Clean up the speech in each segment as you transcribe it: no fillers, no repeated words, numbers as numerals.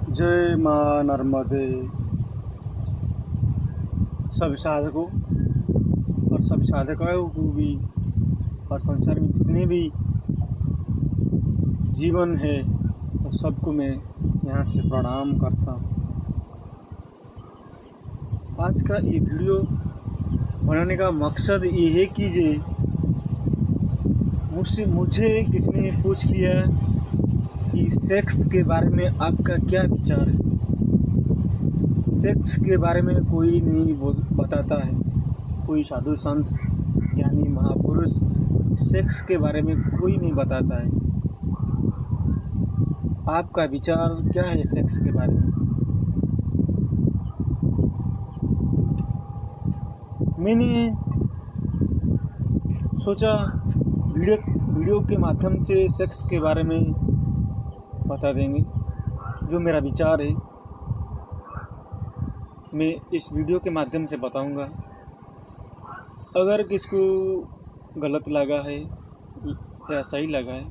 जय माँ नर्मदे। सब साधकों और सब साधकों को भी और संसार में जितने भी जीवन है तो सबको मैं यहाँ से प्रणाम करता हूँ। आज का ये वीडियो बनाने का मकसद ये है कि मुझे किसने पूछ लिया कि सेक्स के बारे में आपका क्या विचार है। सेक्स के बारे में कोई नहीं बताता है, कोई साधु संत ज्ञानी महापुरुष सेक्स के बारे में कोई नहीं बताता है। आपका विचार क्या है सेक्स के बारे में? मैंने सोचा वीडियो के माध्यम से सेक्स के बारे में बता देंगे। जो मेरा विचार है मैं इस वीडियो के माध्यम से बताऊंगा। अगर किसको गलत लगा है या सही लगा है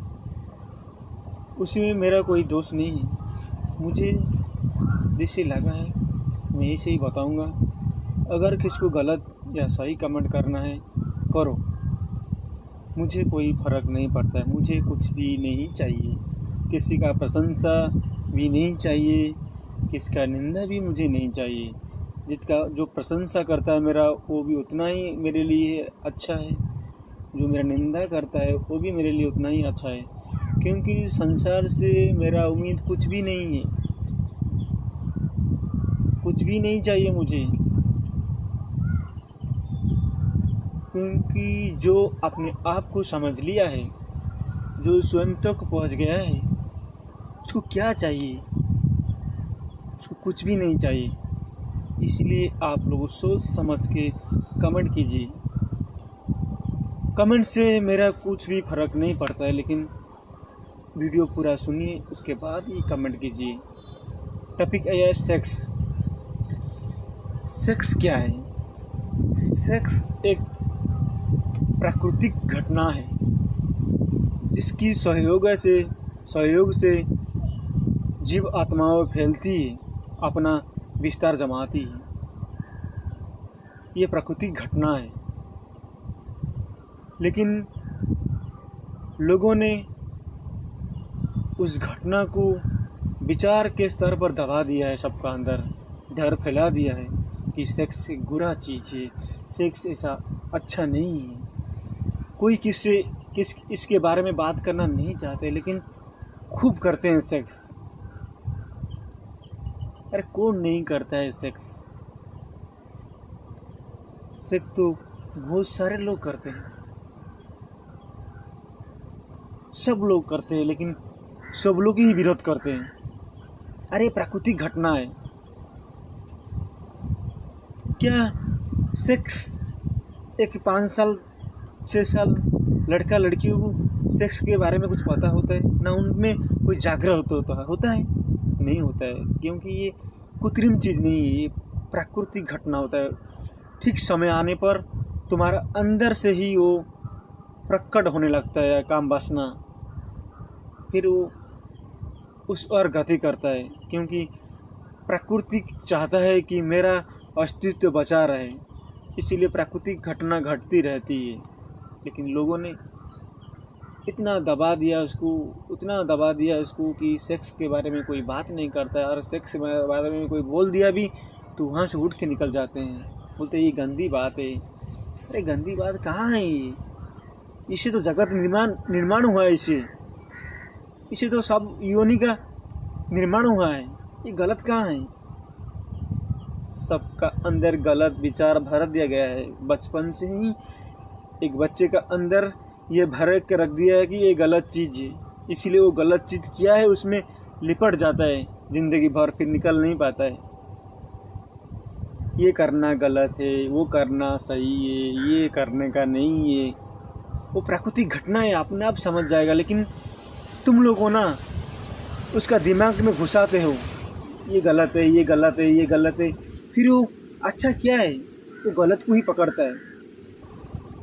उसमें मेरा कोई दोष नहीं है। मुझे जिससे लगा है मैं ऐसे ही बताऊंगा। अगर किसको गलत या सही कमेंट करना है करो, मुझे कोई फ़र्क नहीं पड़ता है। मुझे कुछ भी नहीं चाहिए, किसी का प्रशंसा भी नहीं चाहिए, किसका निंदा भी मुझे नहीं चाहिए। जिसका जो प्रशंसा करता है मेरा वो भी उतना ही मेरे लिए अच्छा है, जो मेरा निंदा करता है वो भी मेरे लिए उतना ही अच्छा है। क्योंकि संसार से मेरा उम्मीद कुछ भी नहीं है, कुछ भी नहीं चाहिए मुझे। क्योंकि जो अपने आप को समझ लिया है, जो स्वयं तक पहुंच गया है, उसको क्या चाहिए? उसको कुछ भी नहीं चाहिए। इसलिए आप लोग सोच समझ के कमेंट कीजिए। कमेंट से मेरा कुछ भी फ़र्क नहीं पड़ता है, लेकिन वीडियो पूरा सुनिए, उसके बाद ही कमेंट कीजिए। टॉपिक है सेक्स। सेक्स क्या है? सेक्स एक प्राकृतिक घटना है जिसकी सहयोग से जीव आत्माओं फैलती है, अपना विस्तार जमाती है। ये प्राकृतिक घटना है, लेकिन लोगों ने उस घटना को विचार के स्तर पर दबा दिया है। सबका अंदर डर फैला दिया है कि सेक्स एक बुरा चीज़ है, सेक्स ऐसा अच्छा नहीं है। कोई इसके बारे में बात करना नहीं चाहते, लेकिन खूब करते हैं सेक्स। अरे कौन नहीं करता है सेक्स? सेक्स तो बहुत सारे लोग करते हैं, सब लोग करते हैं, लेकिन सब लोग ही विरोध करते हैं। अरे प्राकृतिक घटना है। क्या सेक्स एक 5 साल 6 साल लड़का लड़कियों को सेक्स के बारे में कुछ पता होता है? ना उनमें कोई जागृत होता है? नहीं होता है। क्योंकि ये कृत्रिम चीज़ नहीं है, ये प्राकृतिक घटना होता है। ठीक समय आने पर तुम्हारा अंदर से ही वो प्रकट होने लगता है काम वासना, फिर वो उस और गति करता है। क्योंकि प्राकृतिक चाहता है कि मेरा अस्तित्व बचा रहे, इसीलिए प्राकृतिक घटना घटती रहती है। लेकिन लोगों ने इतना दबा दिया उसको कि सेक्स के बारे में कोई बात नहीं करता है। और सेक्स के बारे में कोई बोल दिया भी तो वहाँ से उठ के निकल जाते हैं, बोलते ये गंदी बात है। अरे गंदी बात कहाँ है? इससे तो जगत निर्माण हुआ है, इससे तो सब योनि का निर्माण हुआ है। ये गलत कहाँ है? सबका अंदर गलत विचार भर दिया गया है। बचपन से ही एक बच्चे का अंदर ये भर के रख दिया है कि ये गलत चीज़ है, इसीलिए वो गलत चीज़ किया है उसमें लिपट जाता है ज़िंदगी भर, फिर निकल नहीं पाता है। ये करना गलत है, वो करना सही है, ये करने का नहीं है। वो प्राकृतिक घटना है, अपने आप समझ जाएगा। लेकिन तुम लोगों ना उसका दिमाग में घुसाते हो, ये गलत है, ये गलत है, ये गलत है। फिर वो अच्छा क्या है, वो गलत को ही पकड़ता है,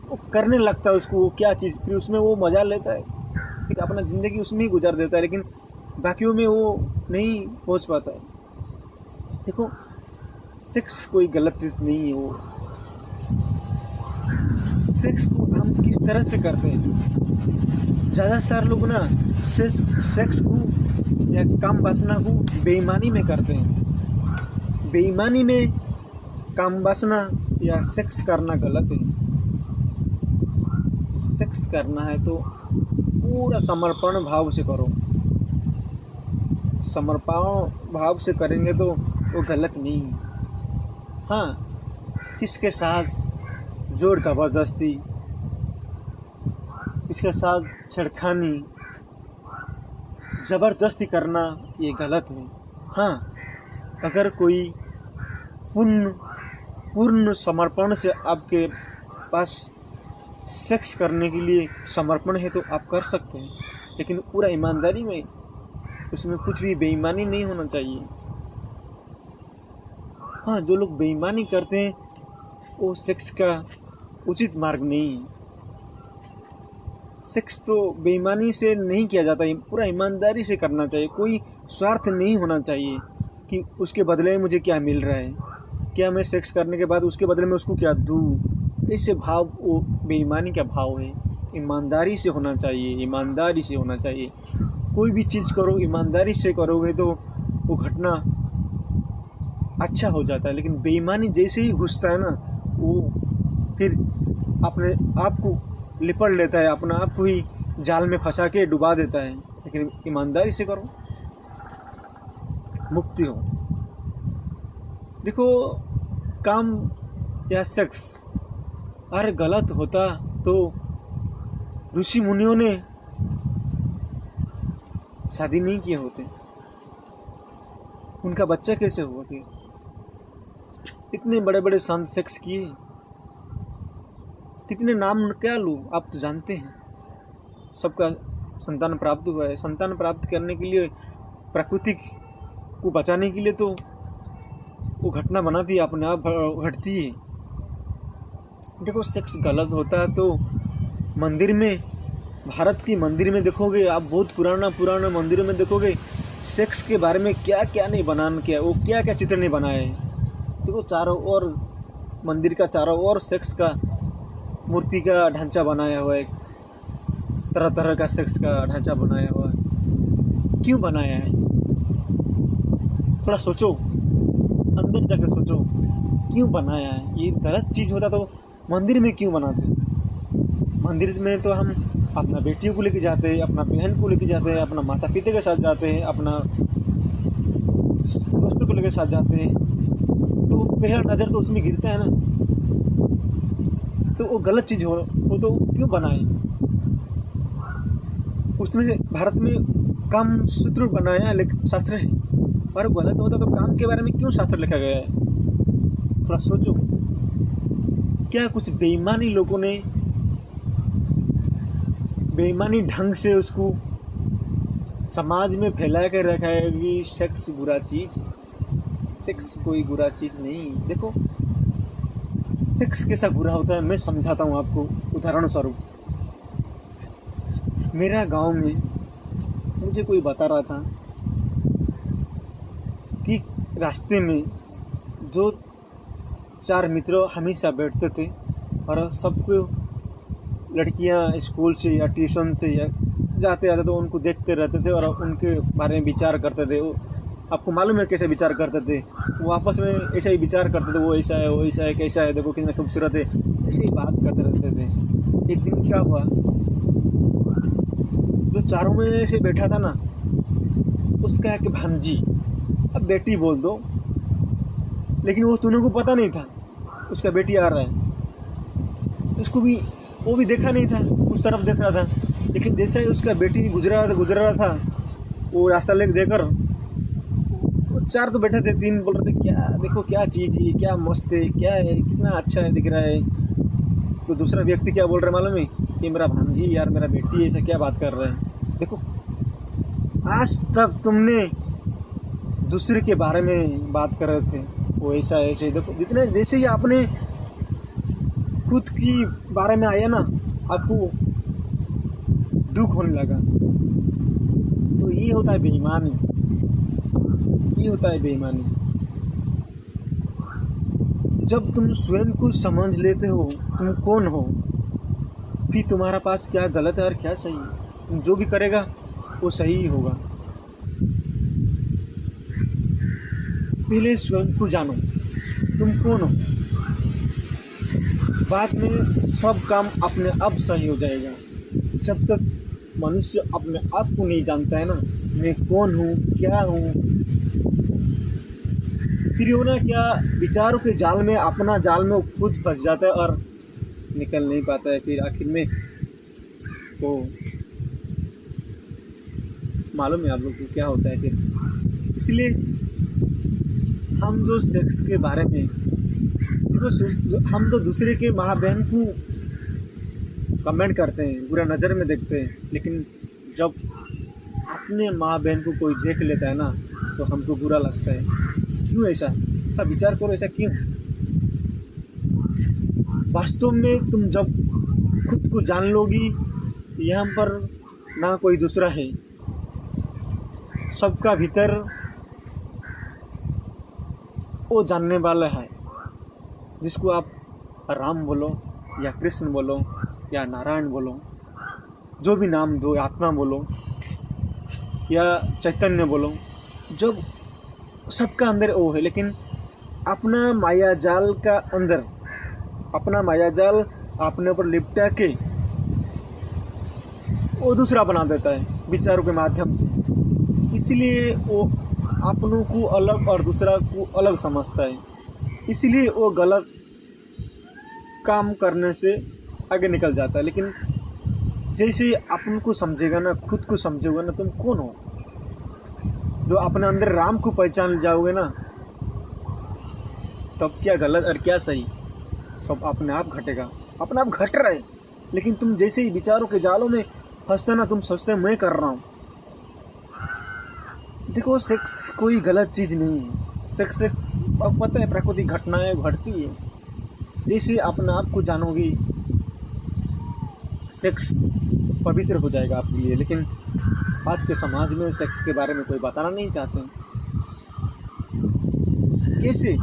वो करने लगता है उसको वो क्या चीज़, फिर उसमें वो मज़ा लेता है, फिर अपना ज़िंदगी उसमें ही गुजार देता है। लेकिन बाकियों में वो नहीं पहुंच पाता है। देखो, सेक्स कोई गलत चीज़ नहीं है। वो सेक्स को हम किस तरह से करते हैं, ज़्यादातर लोग ना सेक्स सेक्स को या काम वासना को बेईमानी में करते हैं। बेईमानी में काम वासना या सेक्स करना गलत है। सेक्स करना है तो पूरा समर्पण भाव से करो। समर्पण भाव से करेंगे तो वो गलत नहीं है। हाँ, किसके साथ जोर ज़बरदस्ती, इसके साथ छेड़खानी, ज़बरदस्ती करना ये गलत है। हाँ, अगर कोई पूर्ण समर्पण से आपके पास सेक्स करने के लिए समर्पण है तो आप कर सकते हैं, लेकिन पूरा ईमानदारी में, उसमें कुछ भी बेईमानी नहीं होना चाहिए। हाँ, जो लोग बेईमानी करते हैं वो सेक्स का उचित मार्ग नहीं है। सेक्स तो बेईमानी से नहीं किया जाता है, पूरा ईमानदारी से करना चाहिए। कोई स्वार्थ नहीं होना चाहिए कि उसके बदले में मुझे क्या मिल रहा है, क्या मैं सेक्स करने के बाद उसके बदले में उसको क्या दूँ। इससे भाव वो बेईमानी का भाव है। ईमानदारी से होना चाहिए, ईमानदारी से होना चाहिए। कोई भी चीज़ करो ईमानदारी से करोगे तो वो घटना अच्छा हो जाता है। लेकिन बेईमानी जैसे ही घुसता है ना, वो फिर अपने आप को लिपट लेता है, अपना आप को ही जाल में फंसा के डुबा देता है। लेकिन ईमानदारी से करो, मुक्ति हो। देखो, काम या सेक्स अगर गलत होता तो ऋषि मुनियों ने शादी नहीं किए होते, उनका बच्चा कैसे हुआ थे। इतने बड़े बड़े संत सेक्स किए, कितने नाम क्या लूँ, आप तो जानते हैं। सबका संतान प्राप्त हुआ है। संतान प्राप्त करने के लिए, प्रकृति को बचाने के लिए तो वो घटना बनाती है, अपने आप घटती है। देखो, सेक्स गलत होता है तो मंदिर में, भारत की मंदिर में देखोगे आप, बहुत पुराना मंदिरों में देखोगे सेक्स के बारे में क्या क्या नहीं बनान किया, वो क्या क्या चित्र नहीं बनाए। देखो, चारों ओर मंदिर का चारों ओर सेक्स का मूर्ति का ढांचा बनाया हुआ है, तरह तरह का सेक्स का ढांचा बनाया हुआ है। क्यों बनाया है? थोड़ा सोचो, अंदर जाकर सोचो, क्यों बनाया है? ये गलत चीज़ होता तो मंदिर में क्यों बनाते? मंदिर में तो हम अपना बेटियों को लेके जाते हैं, अपना बहन को लेके जाते हैं, अपना माता पिता के साथ जाते हैं, अपना दोस्तों को लेके साथ जाते हैं, तो पहला नज़र तो उसमें गिरता है ना। तो वो गलत चीज़ हो, वो तो क्यों बनाए? उसमें से भारत में काम सूत्र बनाया, लेकिन शास्त्र है, और गलत होता तो काम के बारे में क्यों शास्त्र लिखा गया है? थोड़ा सोचो। क्या कुछ बेईमानी लोगों ने बेईमानी ढंग से उसको समाज में फैला कर रखा है कि सेक्स बुरा चीज़। सेक्स कोई बुरा चीज़ नहीं। देखो, सेक्स कैसा बुरा होता है मैं समझाता हूँ आपको उदाहरण स्वरूप। मेरा गांव में मुझे कोई बता रहा था कि रास्ते में जो 4 मित्र हमेशा बैठते थे और सबको लड़कियां स्कूल से या ट्यूशन से या जाते आते तो उनको देखते रहते थे और उनके बारे में विचार करते थे। वो आपको मालूम है कैसे विचार करते थे? वो आपस में ऐसा ही विचार करते थे, वो ऐसा है, वो ऐसा है, कैसा है, देखो कितना खूबसूरत है, ऐसे ही बात करते रहते थे। एक दिन क्या हुआ, जो चारों में ऐसे बैठा था ना, उसका एक भांजी, अब बेटी बोल दो, लेकिन वो दोनों को पता नहीं था उसका बेटी आ रहा है। उसको भी, वो भी देखा नहीं था, उस तरफ देख रहा था। लेकिन जैसे ही उसका बेटी गुजर रहा था, वो रास्ता लेके देकर, वो 4 तो बैठे थे, 3 बोल रहे थे क्या देखो क्या चीज़ है, क्या मस्त है, क्या है, कितना अच्छा है, दिख रहा है। तो दूसरा व्यक्ति क्या बोल रहा है मालूम है? कि मेरा भांजी यार, मेरा बेटी है, ऐसा क्या बात कर रहे हैं। देखो, आज तक तुमने दूसरे के बारे में बात कर रहे थे, वो ऐसा है, ऐसे। देखो, जितने जैसे ही आपने खुद की बारे में आया ना, आपको दुख होने लगा। तो ये होता है बेईमानी, ये होता है बेईमानी। जब तुम स्वयं को समझ लेते हो तुम कौन हो, फिर तुम्हारा पास क्या गलत है और क्या सही है। तुम जो भी करेगा वो सही ही होगा। पहले स्वयं को जानो तुम कौन हो, बाद में सब काम अपने आप सही हो जाएगा। जब तक मनुष्य अपने आप को नहीं जानता है ना, मैं कौन हूँ क्या हूँ, फिर वो ना क्या विचारों के जाल में, अपना जाल में वो खुद फंस जाता है और निकल नहीं पाता है। फिर आखिर में तो मालूम है आप लोग को क्या होता है फिर। इसलिए हम जो सेक्स के बारे में देखो, हम तो दूसरे के माँ बहन को कमेंट करते हैं, बुरा नज़र में देखते हैं, लेकिन जब अपने माँ बहन को कोई देख लेता है ना तो हमको बुरा लगता है। क्यों ऐसा? अब विचार करो, ऐसा क्यों? वास्तव में तुम जब खुद को जान लोगी, यहाँ पर ना कोई दूसरा है, सबका भीतर वो जानने वाला है, जिसको आप राम बोलो या कृष्ण बोलो या नारायण बोलो, जो भी नाम दो, आत्मा बोलो या चैतन्य बोलो, जब सबका अंदर वो है। लेकिन अपना माया जाल का अंदर, अपना माया जाल अपने ऊपर लिपटा के वो दूसरा बना देता है विचारों के माध्यम से। इसलिए वो अपनों को अलग और दूसरा को अलग समझता है। इसलिए वो गलत काम करने से आगे निकल जाता है। लेकिन जैसे अपन को समझेगा ना, खुद को समझोगे ना, तुम कौन हो, जो अपने अंदर राम को पहचान जाओगे ना, तब क्या गलत और क्या सही सब अपने आप घटेगा। अपने आप घट रहा है। लेकिन तुम जैसे ही विचारों के जालों में फंसते ना, तुम सोचते मैं कर रहा हूँ। देखो, सेक्स कोई गलत चीज़ नहीं है। सेक्स अब पता है प्राकृतिक घटनाएं घटती है। जैसे अपने आप को जानोगी, सेक्स पवित्र हो जाएगा आपके लिए। लेकिन आज के समाज में सेक्स के बारे में कोई बताना नहीं चाहते। कैसे?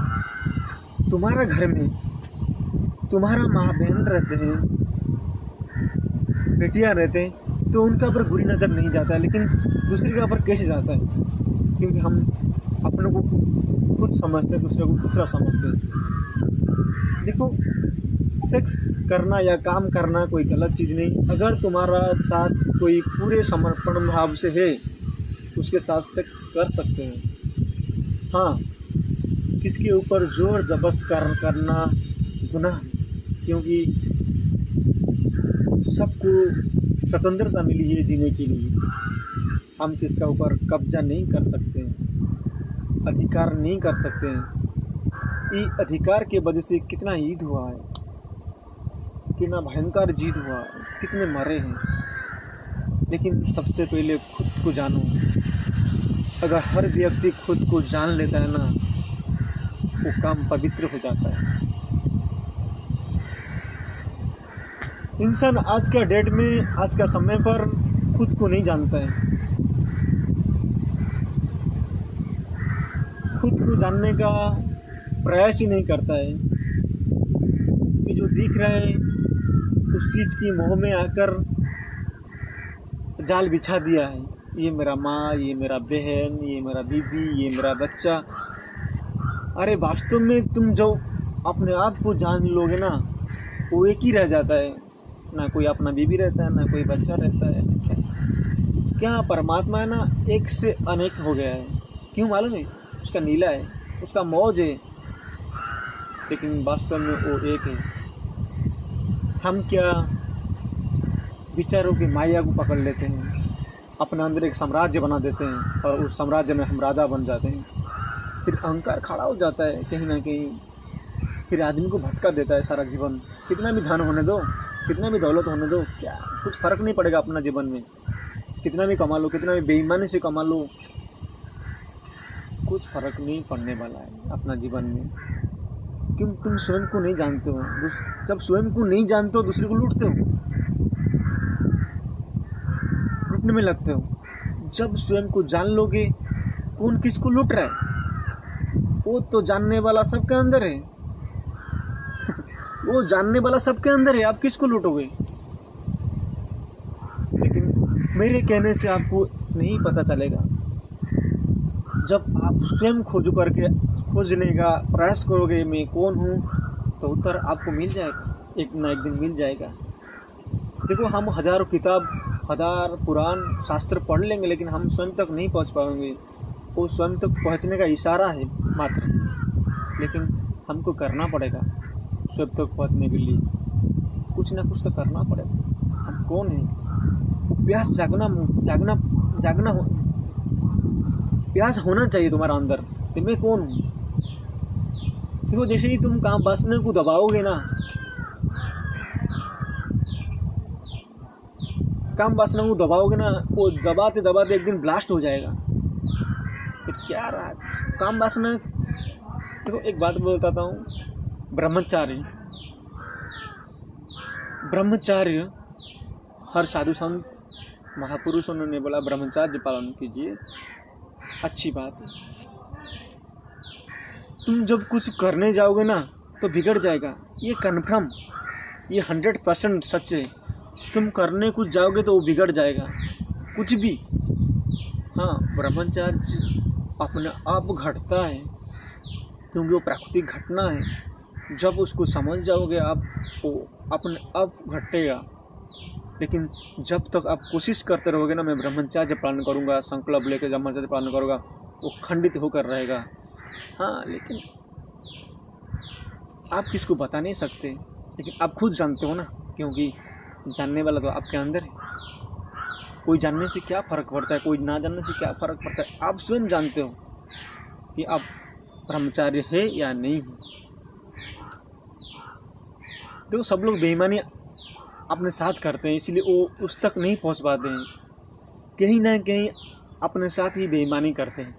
तुम्हारा घर में तुम्हारा माँ बहन रहते हैं, बेटियां रहते हैं, तो उनका ऊपर बुरी नज़र नहीं जाता है, लेकिन दूसरे के ऊपर कैसे जाता है? क्योंकि हम अपनों को खुद समझते हैं, दूसरे को दूसरा समझते हैं। देखो, सेक्स करना या काम करना कोई गलत चीज़ नहीं। अगर तुम्हारा साथ कोई पूरे समर्पण भाव से है, उसके साथ सेक्स कर सकते हैं। हाँ, किसके ऊपर जोर जबरदस्त करना गुनाह है, क्योंकि सबको स्वतंत्रता मिली है जीने के लिए। हम किसका ऊपर कब्जा नहीं कर सकते, अधिकार नहीं कर सकते हैं। ये अधिकार के वजह से कितना युद्ध हुआ है, कितना भयंकर जीत हुआ, कितने मरे हैं। लेकिन सबसे पहले खुद को जानो। अगर हर व्यक्ति खुद को जान लेता है ना, वो काम पवित्र हो जाता है। इंसान आज का डेट में, आज का समय पर खुद को नहीं जानता है। खुद को जानने का प्रयास ही नहीं करता है। कि जो दिख रहा है उस चीज़ की मोह में आकर जाल बिछा दिया है। ये मेरा माँ, ये मेरा बहन, ये मेरा बीबी, ये मेरा बच्चा। अरे वास्तव में तुम जो अपने आप को जान लोगे ना, वो एक ही रह जाता है। ना कोई अपना बीबी रहता है, ना कोई बच्चा रहता है। क्या परमात्मा है ना, एक से अनेक हो गया है। क्यों मालूम है? उसका नीला है, उसका मौज है, लेकिन वास्तव में वो एक है। हम क्या विचारों की माया को पकड़ लेते हैं, अपने अंदर एक साम्राज्य बना देते हैं और उस साम्राज्य में हम राजा बन जाते हैं। फिर अहंकार खड़ा हो जाता है कहीं ना कहीं। फिर आदमी को भटका देता है सारा जीवन। कितना भी धन होने दो, कितना भी दौलत होने दो, क्या कुछ फ़र्क नहीं पड़ेगा अपना जीवन में। कितना भी कमा लो, कितना भी बेईमानी से कमा लो, कुछ फ़र्क नहीं पड़ने वाला है अपना जीवन में। क्यों? तुम स्वयं को नहीं जानते हो। जब स्वयं को नहीं जानते हो, दूसरे को लूटते हो, लूटने में लगते हो। जब स्वयं को जान लोगे कौन किसको लूट रहा है, वो तो जानने वाला सबके अंदर है। वो जानने वाला सबके अंदर है, आप किसको लूटोगे? लेकिन मेरे कहने से आपको नहीं पता चलेगा। जब आप स्वयं खोजने का प्रयास करोगे मैं कौन हूँ, तो उत्तर आपको मिल जाएगा, एक ना एक दिन मिल जाएगा। देखो, हम हजारों किताब, हजार पुराण शास्त्र पढ़ लेंगे, लेकिन हम स्वयं तक नहीं पहुँच पाएंगे। वो स्वयं तक पहुँचने का इशारा है मात्र, लेकिन हमको करना पड़ेगा। स्वयं तक पहुँचने के लिए कुछ ना कुछ तो करना पड़ेगा। हम कौन हैं? प्यास जागना हो, प्यास होना चाहिए तुम्हारा अंदर कि मैं कौन हूँ। देखो, जैसे ही तुम काम वासना को दबाओगे ना, वो दबाते दबाते एक दिन ब्लास्ट हो जाएगा। फिर क्या रहा काम वासना। देखो, एक बात बताता हूँ, ब्रह्मचार्य हर साधु संत महापुरुषों ने बोला ब्रह्मचार्य पालन कीजिए, अच्छी बात है। तुम जब कुछ करने जाओगे ना तो बिगड़ जाएगा, ये कन्फर्म, ये 100% सच है। तुम करने कुछ जाओगे तो वो बिगड़ जाएगा कुछ भी। हाँ, ब्रह्मचार्य अपने आप घटता है क्योंकि वो प्राकृतिक घटना है। जब उसको समझ जाओगे आप, वो अपने आप घटेगा। लेकिन जब तक आप कोशिश करते रहोगे ना, मैं ब्रह्मचार्य पालन करूँगा, संकल्प लेकर ब्रह्मचार्य पालन करूँगा, वो खंडित होकर रहेगा। हाँ, लेकिन आप किसको बता नहीं सकते, लेकिन आप खुद जानते हो ना, क्योंकि जानने वाला तो आपके अंदर है। कोई जानने से क्या फ़र्क पड़ता है, कोई ना जानने से क्या फ़र्क पड़ता है, आप स्वयं जानते हो कि आप ब्रह्मचार्य है या नहीं है। देखो, सब लोग बेईमानी अपने साथ करते हैं, इसलिए वो उस तक नहीं पहुंच पाते हैं। कहीं ना कहीं अपने साथ ही बेईमानी करते हैं।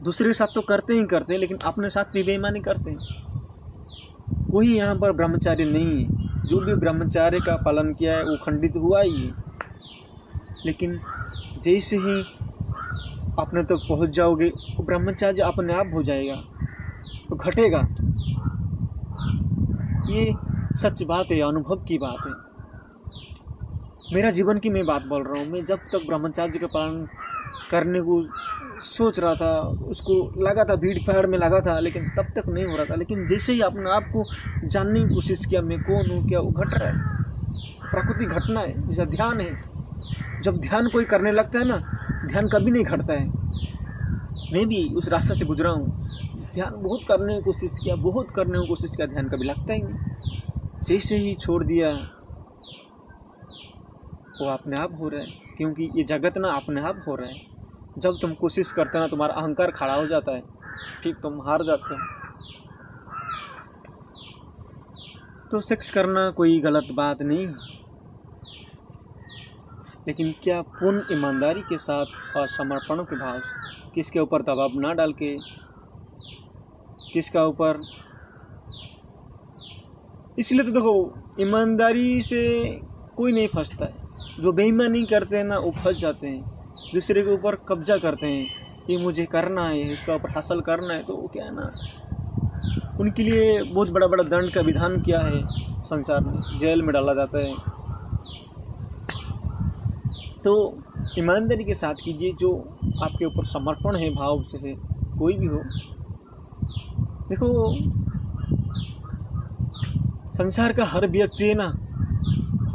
दूसरे साथ तो करते ही करते हैं, लेकिन अपने साथ भी बेईमानी करते हैं। कोई यहाँ पर ब्रह्मचार्य नहीं है। जो भी ब्रह्मचार्य का पालन किया है वो खंडित हुआ ही है। लेकिन जैसे ही अपने तक पहुँच जाओगे, वो ब्रह्मचार्य अपने आप हो जाएगा, तो घटेगा। ये सच बात है, अनुभव की बात है। मेरा जीवन की मैं बात बोल रहा हूँ। मैं जब तक ब्रह्मचार्य का पालन करने को सोच रहा था, उसको लगा था, भीड़ भाड़ में लगा था, लेकिन तब तक नहीं हो रहा था। लेकिन जैसे ही अपने आप को जानने की कोशिश किया, मैं कौन हूँ, क्या, वो घट रहा है। प्राकृतिक घटना है, जैसा ध्यान है। जब ध्यान कोई करने लगता है ना, ध्यान कभी नहीं घटता है। मैं भी उस रास्ते से गुजरा हूँ। ध्यान बहुत करने की कोशिश किया, ध्यान कभी लगता ही नहीं। जैसे ही छोड़ दिया, वो अपने आप हो रहा है, क्योंकि ये जगत ना अपने आप हो रहा है। जब तुम कोशिश करते ना, तुम्हारा अहंकार खड़ा हो जाता है, ठीक, तुम हार जाते हो। तो सेक्स करना कोई गलत बात नहीं, लेकिन क्या पूर्ण ईमानदारी के साथ और समर्पण के भाव से, किसके ऊपर दबाव ना डाल के, किसका ऊपर। इसलिए तो देखो, ईमानदारी से कोई नहीं फंसता है। जो बेईमानी करते हैं ना, वो फंस जाते हैं, दूसरे के ऊपर कब्जा करते हैं, ये मुझे करना है, उसका ऊपर हासिल करना है। तो वो क्या है ना, उनके लिए बहुत बड़ा बड़ा दंड का विधान किया है संसार में, जेल में डाला जाता है। तो ईमानदारी के साथ कीजिए, जो आपके ऊपर समर्पण है, भाव से है, कोई भी हो। देखो, संसार का हर व्यक्ति है ना,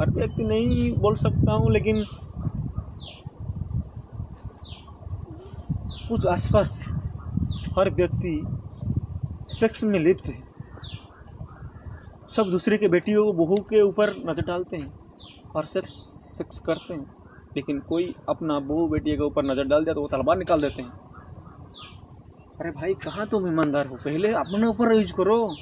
हर व्यक्ति नहीं बोल सकता हूँ, लेकिन कुछ आसपास हर व्यक्ति सेक्स में लिप्त है। सब दूसरे के बेटियों को, बहू के ऊपर नजर डालते हैं और सेक्स करते हैं। लेकिन कोई अपना बहू बेटी के ऊपर नजर डाल दिया तो वो तलवार निकाल देते हैं। अरे भाई, कहाँ तुम ईमानदार हो? पहले अपने ऊपर यूज करो।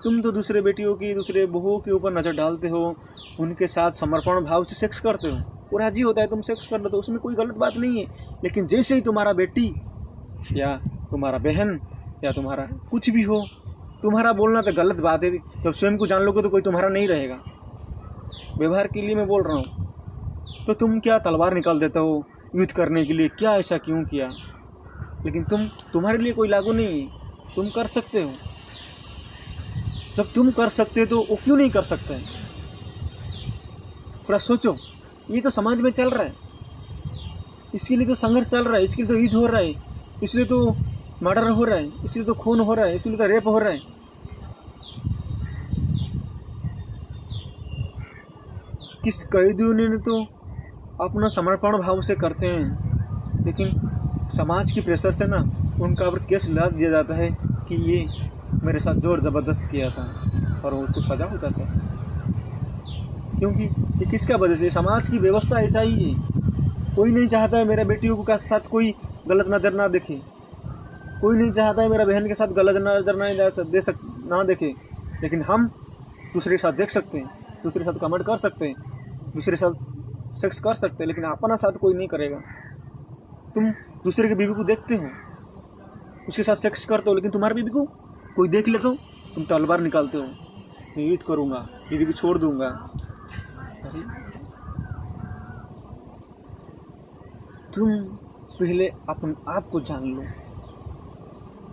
तुम तो दूसरे बेटियों की, दूसरे बहुओं के ऊपर नज़र डालते हो, उनके साथ समर्पण भाव से सेक्स करते हो, वो राजी होता है, तुम सेक्स कर लो, तो उसमें कोई गलत बात नहीं है। लेकिन जैसे ही तुम्हारा बेटी या तुम्हारा बहन या तुम्हारा कुछ भी हो, तुम्हारा बोलना तो गलत बात है। जब स्वयं को जान लोगे तो कोई तुम्हारा नहीं रहेगा। व्यवहार के लिए मैं बोल रहा हूँ। तो तुम क्या तलवार निकाल देते हो, युद्ध करने के लिए, क्या ऐसा क्यों किया? लेकिन तुम्हारे लिए कोई लागू नहीं है, तुम कर सकते हो। जब तुम कर सकते तो वो क्यों नहीं कर सकते? थोड़ा सोचो, ये तो समाज में चल रहा है, इसके लिए तो संघर्ष चल रहा है, इसके लिए तो युद्ध हो रहा है, इसलिए तो मर्डर हो रहा है, इसलिए तो खून हो रहा है, इसलिए तो रेप हो रहा है। किस कैदियों ने तो अपना समर्पण भाव से करते हैं, लेकिन समाज की प्रेशर से ना उनका अब केस लगा दिया जाता है कि ये मेरे साथ जोर ज़बरदस्त किया था, और वो तो सज़ा हो जाता है। क्योंकि ये किसका वजह से? समाज की व्यवस्था ऐसा ही है। कोई नहीं चाहता है मेरे बेटियों के साथ कोई गलत नज़र ना देखे, कोई नहीं चाहता है मेरा बहन के साथ गलत नज़र ना देखे, लेकिन हम दूसरे के साथ देख सकते हैं, दूसरे के साथ कमेंट कर सकते हैं, दूसरे के साथ सेक्स कर सकते हैं, लेकिन अपना साथ कोई नहीं करेगा। तुम दूसरे की बीवी को देखते हो, उसके साथ सेक्स करते हो, लेकिन तुम्हारी बीवी को कोई देख ले तो तुम तलवार निकालते हो, मैं युद्ध करूँगा, बीवी को छोड़ दूंगा। अरे तुम पहले अपने आप को जान लो।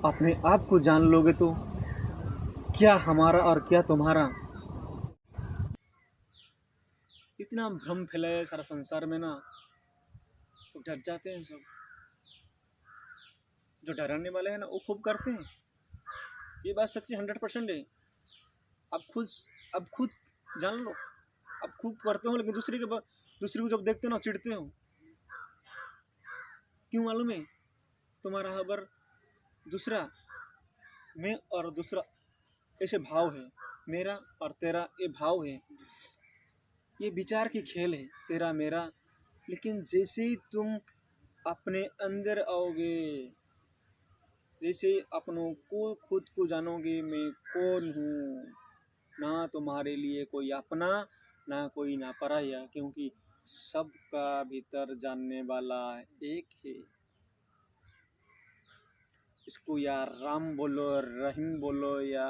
अपने आप को जान लोगे तो क्या हमारा और क्या तुम्हारा। इतना भ्रम फैलाया सारा संसार में ना, तो डर जाते हैं सब। जो डराने वाले हैं ना वो खूब करते हैं, ये बात सच्ची 100% है। अब खुद जान लो, अब खूब करते हो, लेकिन दूसरे को जब देखते हो ना चिढ़ते हो। क्यों मालूम है? तुम्हारा अगर दूसरा, मैं और दूसरा ऐसे भाव है, मेरा और तेरा ये भाव है, ये विचार की खेल है, तेरा मेरा। लेकिन जैसे ही तुम अपने अंदर आओगे, जैसे ही अपनों को खुद को जानोगे, मैं कौन हूँ, ना तुम्हारे लिए कोई अपना ना कोई ना पराया, क्योंकि सबका भीतर जानने वाला एक है। इसको या राम बोलो, रहीम बोलो, या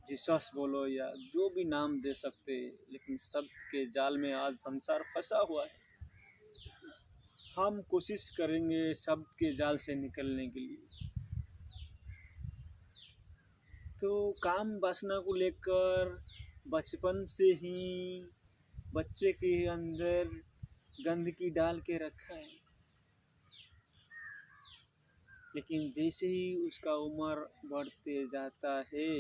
जीसस बोलो, या जो भी नाम दे सकते, लेकिन सबके जाल में आज संसार फंसा हुआ है। हम कोशिश करेंगे सबके जाल से निकलने के लिए। तो काम वासना को लेकर बचपन से ही बच्चे के अंदर गंदगी डाल के रखा है, लेकिन जैसे ही उसका उम्र बढ़ते जाता है,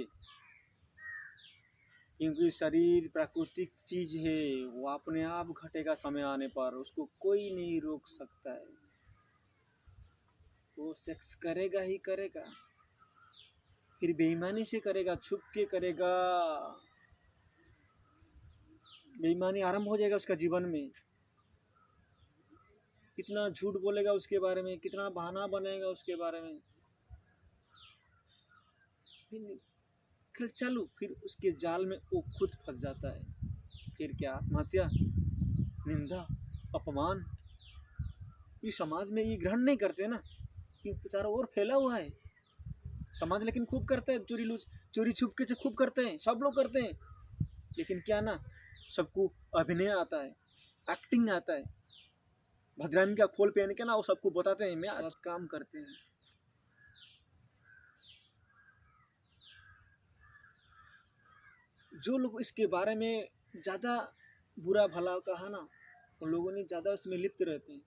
क्योंकि शरीर प्राकृतिक चीज है, वो अपने आप घटेगा समय आने पर, उसको कोई नहीं रोक सकता है। वो सेक्स करेगा ही करेगा, फिर बेईमानी से करेगा, छुप के करेगा, बेईमानी आरंभ हो जाएगा उसका जीवन में। कितना झूठ बोलेगा उसके बारे में, कितना बहाना बनाएगा उसके बारे में, फिर चालू, फिर उसके जाल में वो खुद फंस जाता है। फिर क्या? आत्महत्या, निंदा, अपमान। ये समाज में ये ग्रहण नहीं करते ना कि चारों ओर फैला हुआ है समाज, लेकिन खूब करते हैं, चोरी छुप के से खूब करते हैं, सब लोग करते हैं। लेकिन क्या ना, सबको अभिनय आता है, एक्टिंग आता है, भद्रामी का खोल पहन के ना वो सबको बताते हैं मैं आज काम करते हैं। जो लोग इसके बारे में ज़्यादा बुरा भला कहा ना, उन लोगों ने ज़्यादा उसमें लिप्त रहते हैं।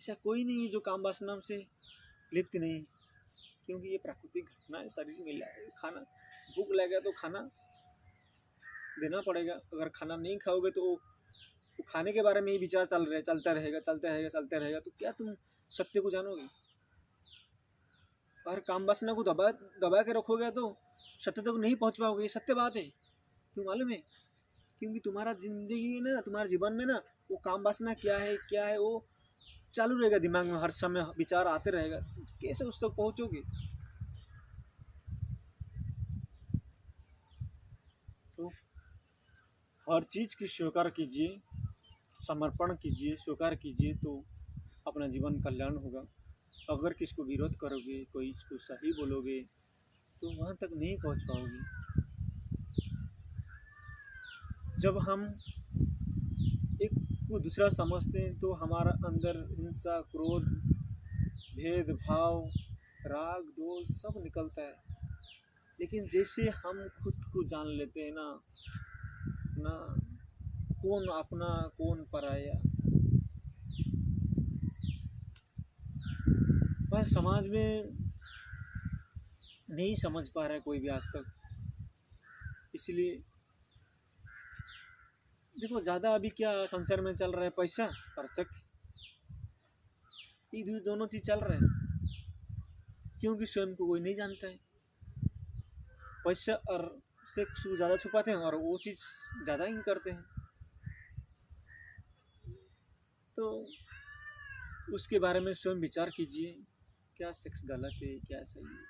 ऐसा कोई नहीं है जो काम वासना से लिप्त नहीं, क्योंकि ये प्राकृतिक घटना है। शरीर में खाना, भूख लगेगा तो खाना देना पड़ेगा। अगर खाना नहीं खाओगे तो वो खाने के बारे में ही विचार चलता रहेगा, तो क्या तुम सत्य को जानोगे? और काम वासना को दबा के रखोगे तो सत्य तक नहीं पहुंच पाओगे, ये सत्य बात है। क्यों मालूम है? क्योंकि तुम्हारा जिंदगी में ना, तुम्हारे जीवन में ना, वो काम वासना क्या है वो चालू रहेगा दिमाग में, हर समय विचार आते रहेगा, कैसे उस तक पहुंचोगे? तो हर चीज़ की स्वीकार कीजिए, समर्पण कीजिए, स्वीकार कीजिए, तो अपना जीवन कल्याण होगा। अगर किसको विरोध करोगे, कोई इसको सही बोलोगे, तो वहाँ तक नहीं पहुँच पाओगे। जब हम एक को दूसरा समझते हैं तो हमारा अंदर हिंसा, क्रोध, भेदभाव, राग, दोष सब निकलता है। लेकिन जैसे हम खुद को जान लेते हैं ना, ना कौन अपना कौन पराया, बस समाज में नहीं समझ पा रहा है कोई भी आज तक। इसलिए देखो, ज़्यादा अभी क्या संसार में चल रहा है, पैसा और सेक्स, ये दोनों चीज़ चल रहे हैं। क्योंकि स्वयं को कोई नहीं जानता है। पैसा और सेक्स को ज़्यादा छुपाते हैं और वो चीज़ ज़्यादा ही करते हैं। तो उसके बारे में स्वयं विचार कीजिए, क्या सेक्स गलत है, क्या सही है।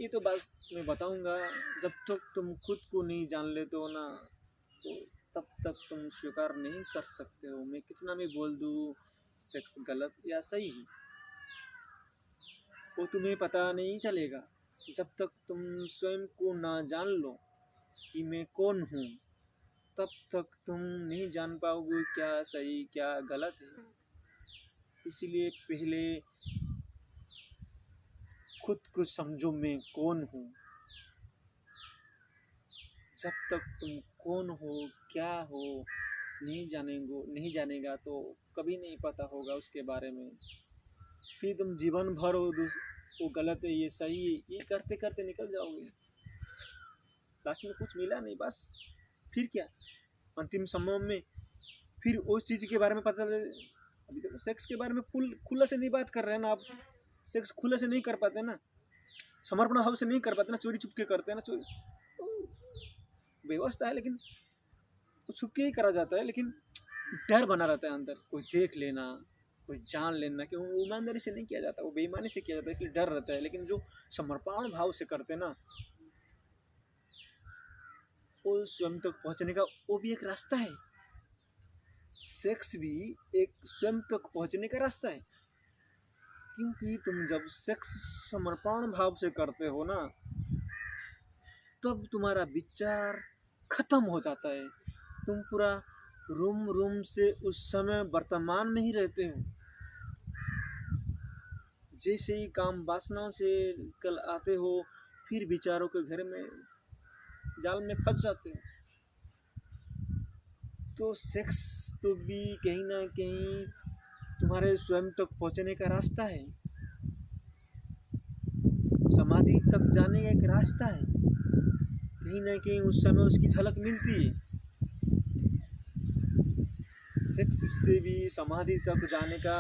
ये तो बस मैं बताऊंगा, जब तक तुम खुद को नहीं जान लेते हो ना, तो तब तक तुम स्वीकार नहीं कर सकते हो। मैं कितना भी बोल दूँ सेक्स गलत या सही, वो तुम्हें पता नहीं चलेगा जब तक तुम स्वयं को ना जान लो कि मैं कौन हूँ। तब तक तुम नहीं जान पाओगे क्या सही क्या गलत है। इसलिए पहले खुद को समझो, मैं कौन हूँ। जब तक तुम कौन हो, क्या हो, नहीं जानेगा तो कभी नहीं पता होगा उसके बारे में। फिर तुम जीवन भर वो गलत है, ये सही है, ये करते करते निकल जाओगे। लास्ट में कुछ मिला नहीं, बस फिर क्या, अंतिम समय में फिर उस चीज़ के बारे में पता चले। अभी तो सेक्स के बारे में खुला से नहीं बात कर रहे हैं ना आप। सेक्स खुला से नहीं कर पाते ना, समर्पण भाव से नहीं कर पाते ना, चोरी छुपके करते हैं ना। चोरी व्यवस्था है लेकिन वो छुपके ही करा जाता है। लेकिन डर बना रहता है अंदर, कोई देख लेना, कोई जान लेना, कि वो ईमानदारी से नहीं किया जाता, वो बेईमानी से किया जाता है, इसलिए डर रहता है। लेकिन जो समर्पण भाव से करते हैं ना, वो स्वयं तक पहुंचने का वो भी एक रास्ता है। सेक्स भी एक स्वयं तक पहुंचने का रास्ता है। क्योंकि तुम जब सेक्स समर्पण भाव से करते हो ना, तब तुम्हारा विचार खत्म हो जाता है। तुम पूरा रूम से उस समय वर्तमान में ही रहते हो। जैसे ही काम वासनाओं से कल आते हो, फिर विचारों के घर में जाल में फंस जाते हो। तो सेक्स तो भी कहीं ना कहीं तुम्हारे स्वयं तक पहुंचने का रास्ता है, समाधि तक जाने का एक रास्ता है। कहीं ना कहीं उस समय उसकी झलक मिलती है। सेक्स से भी समाधि तक जाने का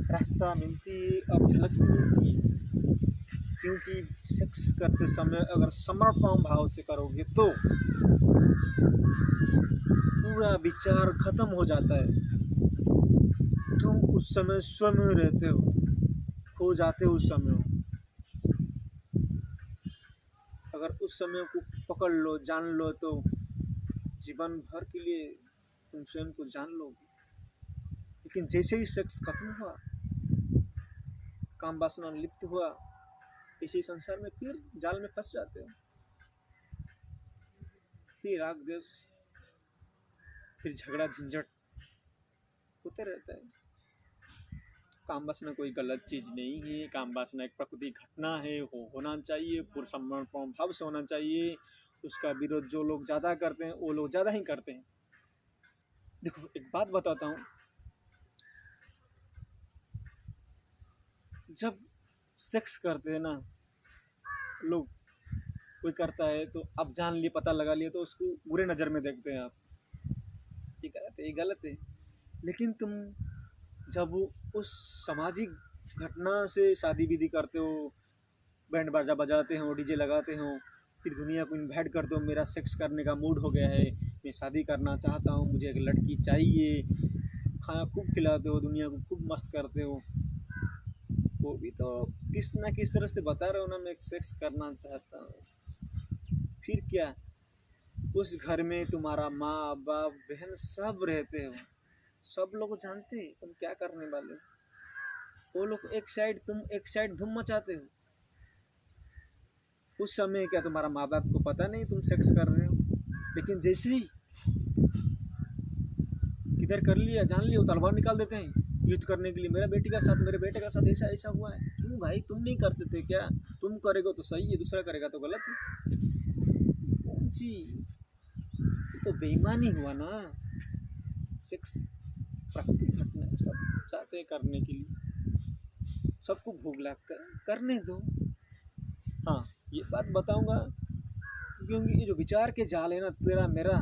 रास्ता मिलती है और झलक भी मिलती है। क्योंकि सेक्स करते समय अगर समर्पण भाव से करोगे तो पूरा विचार खत्म हो जाता है। तुम उस समय स्वयं रहते हो, खो जाते हो उस समय। अगर उस समय को पकड़ लो, जान लो, तो जीवन भर के लिए तुम स्वयं को जान लोगे। लेकिन जैसे ही सेक्स खत्म हुआ, काम वासना लिप्त हुआ, इसी संसार में फिर जाल में फंस जाते हो। फिर राग द्वेष, फिर झगड़ा झंझट होते रहता है। काम वासना कोई गलत चीज़ नहीं है। काम वासना एक प्रकृति घटना है, होना चाहिए, पूर्ण समर्पण भाव से होना चाहिए। उसका विरोध जो लोग ज़्यादा करते हैं वो लोग ज़्यादा ही करते हैं। देखो, एक बात बताता हूँ, जब सेक्स करते हैं ना लोग, कोई करता है तो आप जान लिए, पता लगा लिए, तो उसको बुरे नज़र में देखते हैं आप, ये गलत है, ये गलत है। लेकिन तुम जब उस सामाजिक घटना से शादी विधि करते हो, बैंड बाजा बजाते हो, डीजे लगाते हो, फिर दुनिया को इन्वाइट करते हो, मेरा सेक्स करने का मूड हो गया है, मैं शादी करना चाहता हूँ, मुझे एक लड़की चाहिए, खाना खूब खिलाते हो, दुनिया को खूब मस्त करते हो, वो भी तो किस ना किस तरह से बता रहे हो ना, मैं सेक्स करना चाहता हूँ। फिर क्या, उस घर में तुम्हारा माँ बाप बहन सब रहते हो, सब लोग जानते हैं तुम क्या करने वाले हो। वो लोग एक साइड, तुम एक साइड धूम मचाते हो। उस समय क्या तुम्हारा माँ बाप को पता नहीं तुम सेक्स कर रहे हो। लेकिन जैसे ही इधर कर लिया, जान लिया, वो तलवार निकाल देते हैं युद्ध करने के लिए, मेरा बेटी का साथ, मेरे बेटे का साथ ऐसा ऐसा हुआ है। क्यों भाई, तुम नहीं करते थे क्या? तुम करेगा तो सही है, दूसरा करेगा तो गलत है। कौन सी, ये तो बेईमानी हुआ ना। सेक्स प्राकृतिक घटना, सब चाहते हैं करने के लिए, सबको भूख लगता है, करने दो। हाँ, ये बात बताऊंगा, क्योंकि ये जो विचार के जाल है ना तेरा मेरा,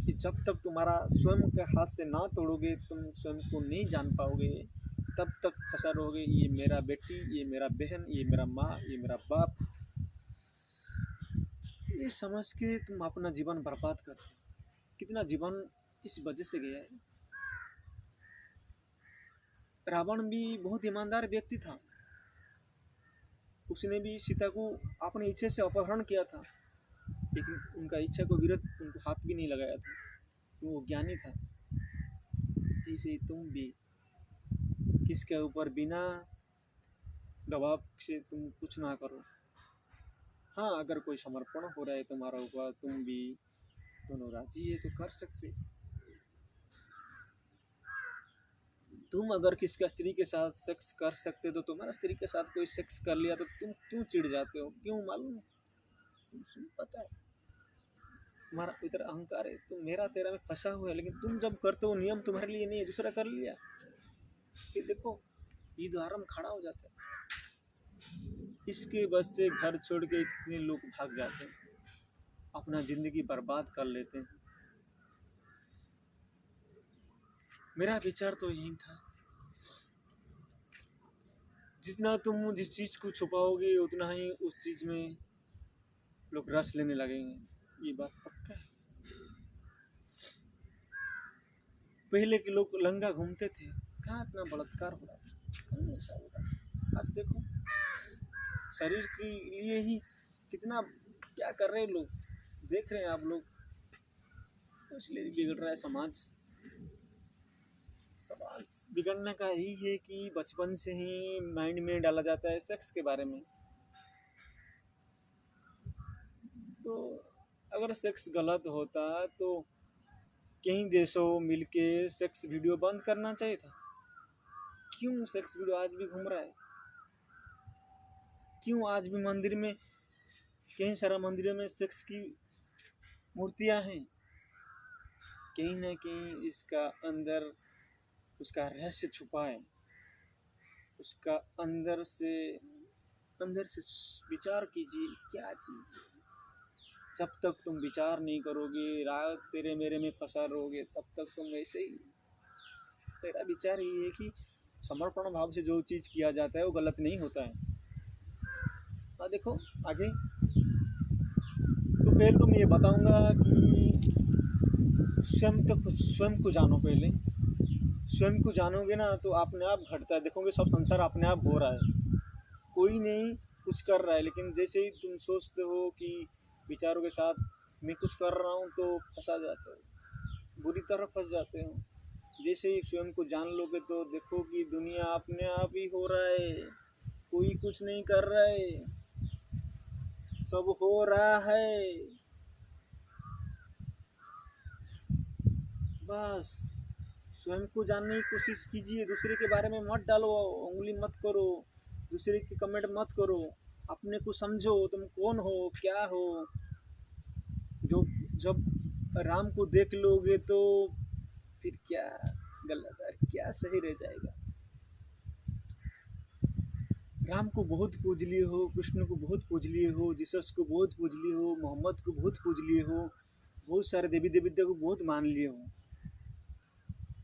कि जब तक तुम्हारा स्वयं के हाथ से ना तोड़ोगे, तुम स्वयं को नहीं जान पाओगे, तब तक फंसा रहोगे। ये मेरा बेटी, ये मेरा बहन, ये मेरा माँ, ये मेरा बाप, ये समझ के तुम अपना जीवन बर्बाद करते हो। कितना जीवन इस वजह से गया है। रावण भी बहुत ईमानदार व्यक्ति था, उसने भी सीता को अपनी इच्छा से अपहरण किया था, लेकिन उनका इच्छा को विरुद्ध उनको हाथ भी नहीं लगाया था, क्योंकि वो ज्ञानी था। ऐसे तुम भी किसके ऊपर बिना दबाव से तुम कुछ ना करो। हाँ, अगर कोई समर्पण हो रहा है तुम्हारा ऊपर, तुम भी दोनों राजी है तो कर सकते। तुम अगर किसका स्त्री के साथ सेक्स कर सकते तो तुम्हारा स्त्री के साथ कोई सेक्स कर लिया तो तुम क्यों चिढ़ जाते हो? क्यों मालूम? तुम पता है तुम्हारा इधर अहंकार है, तुम मेरा तेरा में फंसा हुआ है, लेकिन तुम जब करते हो नियम तुम्हारे लिए नहीं है, दूसरा कर लिया, फिर देखो ईद आराम खड़ा हो जाता है। इसके बस से घर छोड़ के कितने लोग भाग जाते हैं, अपना जिंदगी बर्बाद कर लेते हैं। मेरा विचार तो यही था, जितना तुम जिस चीज़ को छुपाओगे उतना ही उस चीज़ में लोग रस लेने लगेंगे, ये बात पक्का है। पहले के लोग लंगा घूमते थे, कहाँ इतना बलात्कार हो रहा है, कहाँ ऐसा हो रहा है। आज देखो शरीर के लिए ही कितना क्या कर रहे हैं लोग, देख रहे हैं आप लोग, तो इसलिए बिगड़ रहा है समाज। समाज बिगड़ने का यही है कि बचपन से ही माइंड में डाला जाता है सेक्स के बारे में। तो अगर सेक्स गलत होता तो कई देशों मिलके सेक्स वीडियो बंद करना चाहिए था। क्यों सेक्स वीडियो आज भी घूम रहा है? क्यों आज भी मंदिर में, कई सारा मंदिरों में सेक्स की मूर्तियां हैं? कहीं ना कहीं इसका अंदर उसका रहस्य छुपा है, उसका अंदर से विचार कीजिए क्या चीज़ है। जब तक तुम विचार नहीं करोगे, रात तेरे मेरे में फंसा रहोगे, तब तक तुम ऐसे ही। मेरा विचार ये है कि समर्पण भाव से जो चीज़ किया जाता है वो गलत नहीं होता है। देखो आगे तो पहले तो मैं ये बताऊंगा कि स्वयं को जानो। पहले स्वयं को जानोगे ना तो अपने आप घटता है, देखोगे सब संसार अपने आप हो रहा है, कोई नहीं कुछ कर रहा है। लेकिन जैसे ही तुम सोचते हो कि विचारों के साथ मैं कुछ कर रहा हूँ तो फंसा जाते हो, बुरी तरह फंस जाते हो। जैसे ही स्वयं को जान लोगे तो देखो कि दुनिया अपने आप ही हो रहा है, कोई कुछ नहीं कर रहा है, सब हो रहा है। बस स्वयं को जानने की कोशिश कीजिए, दूसरे के बारे में मत डालो, उंगली मत करो, दूसरे की कमेंट मत करो, अपने को समझो तुम कौन हो, क्या हो। जो जब राम को देख लोगे तो फिर क्या गलत है, क्या सही रह जाएगा। राम को बहुत पूज लिए हो, कृष्ण को बहुत पूज लिए हो, जीसस को बहुत पूज लिए हो, मोहम्मद को बहुत पूज लिए हो, बहुत सारे देवी देवता को बहुत मान लिए हो।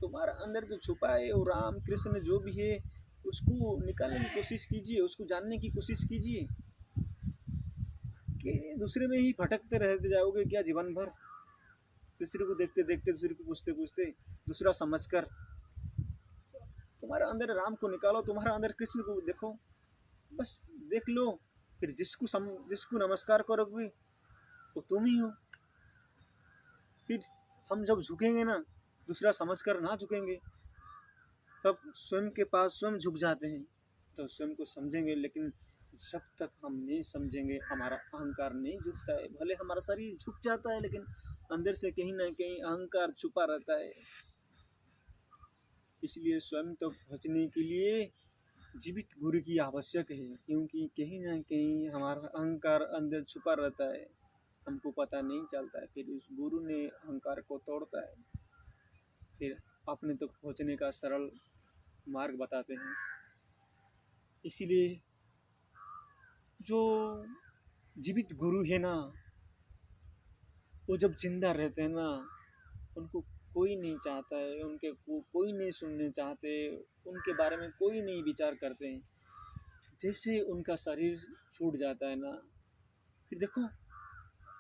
तुम्हारा अंदर जो छुपा है वो राम कृष्ण जो भी है उसको निकालने की कोशिश कीजिए, उसको जानने की कोशिश कीजिए। कि दूसरे में ही भटकते रहते जाओगे क्या जीवन भर? दूसरे को देखते देखते, दूसरे को पूछते पूछते, दूसरा समझकर। तुम्हारे अंदर राम को निकालो, तुम्हारे अंदर कृष्ण को देखो, बस देख लो। फिर जिसको नमस्कार करोगे वो तुम ही हो। फिर हम जब झुकेंगे ना, दूसरा समझकर ना झुकेंगे, तब स्वयं के पास स्वयं झुक जाते हैं, तो स्वयं को समझेंगे। लेकिन जब तक हम नहीं समझेंगे, हमारा अहंकार नहीं झुकता है। भले हमारा शरीर झुक जाता है लेकिन अंदर से कहीं ना कहीं अहंकार छुपा रहता है। इसलिए स्वयं तक पहुँचने के लिए जीवित गुरु की आवश्यक है, क्योंकि कहीं ना कहीं हमारा अहंकार अंदर छुपा रहता है, हमको पता नहीं चलता है। फिर उस गुरु ने अहंकार को तोड़ता है, फिर अपने तक पहुँचने का सरल मार्ग बताते हैं। इसीलिए जो जीवित गुरु है ना, वो जब जिंदा रहते हैं ना, उनको कोई नहीं चाहता है, उनके कोई नहीं सुनने चाहते, उनके बारे में कोई नहीं विचार करते हैं। जैसे उनका शरीर छूट जाता है ना, फिर देखो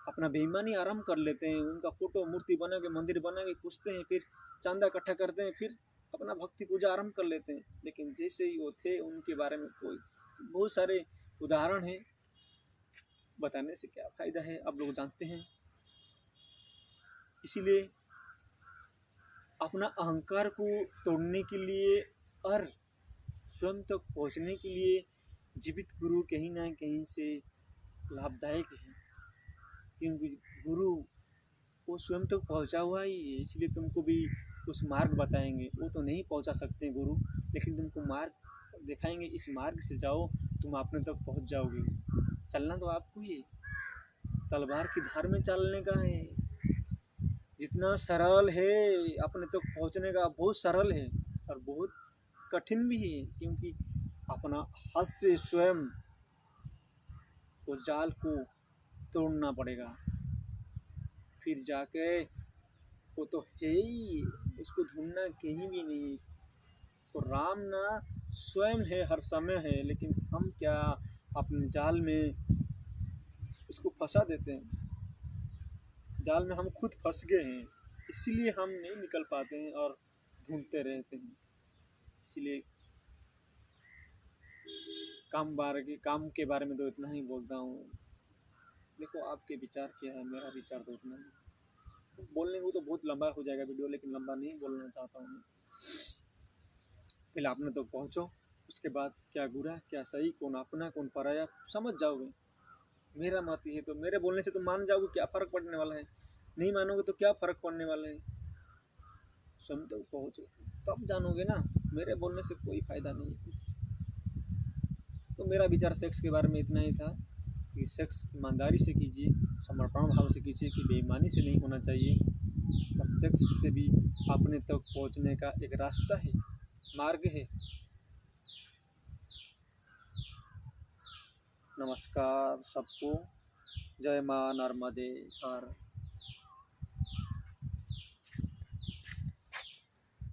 अपना बेईमानी आराम कर लेते हैं, उनका फोटो मूर्ति बना के मंदिर बना के पूजते हैं, फिर चांदा इकट्ठा करते हैं, फिर अपना भक्ति पूजा आरंभ कर लेते हैं। लेकिन जैसे ही वो थे उनके बारे में कोई, बहुत सारे उदाहरण हैं, बताने से क्या फ़ायदा है, आप लोग जानते हैं। इसीलिए अपना अहंकार को तोड़ने के लिए और स्वयं तक पहुंचने के लिए जीवित गुरु कहीं ना कहीं से लाभदायक है, क्योंकि गुरु वो स्वयं तक पहुंचा हुआ ही है। इसलिए तुमको भी उस मार्ग बताएंगे। वो तो नहीं पहुंचा सकते गुरु, लेकिन तुमको मार्ग दिखाएंगे, इस मार्ग से जाओ, तुम अपने तक पहुंच जाओगे। चलना तो आपको ही है, तलवार की धार में चलने का है। जितना सरल है अपने तक पहुंचने का, बहुत सरल है और बहुत कठिन भी है, क्योंकि अपना हाथ से स्वयं उस जाल को तोड़ना पड़ेगा, फिर जाके वो तो है ही, उसको ढूंढना कहीं भी नहीं। तो राम ना स्वयं है, हर समय है, लेकिन हम क्या अपने जाल में उसको फंसा देते हैं। जाल में हम खुद फंस गए हैं, इसीलिए हम नहीं निकल पाते हैं और ढूंढते रहते हैं। इसलिए काम के बारे में तो इतना ही बोलता हूँ। देखो आपके विचार क्या है, मेरा विचार तो उतना ही। बोलने को तो बहुत लंबा हो जाएगा वीडियो, लेकिन लंबा नहीं बोलना चाहता हूँ मैं। पहले आपने तो पहुँचो, उसके बाद क्या बुरा क्या सही, कौन अपना कौन पराया समझ जाओगे। मेरा मत ये तो, मेरे बोलने से तो मान जाओगे, क्या फ़र्क पड़ने वाला है। नहीं मानोगे तो क्या फ़र्क पड़ने वाला है। स्वयं तक पहुँचो तब जानोगे ना, मेरे बोलने से कोई फ़ायदा नहीं है। तो मेरा विचार सेक्स के बारे में इतना ही था कि सेक्स ईमानदारी से कीजिए, समर्पण भाव से कीजिए, कि बेईमानी से नहीं होना चाहिए। और सेक्स से भी अपने तक पहुंचने का एक रास्ता है, मार्ग है। नमस्कार सबको, जय माँ नर्मदे हर।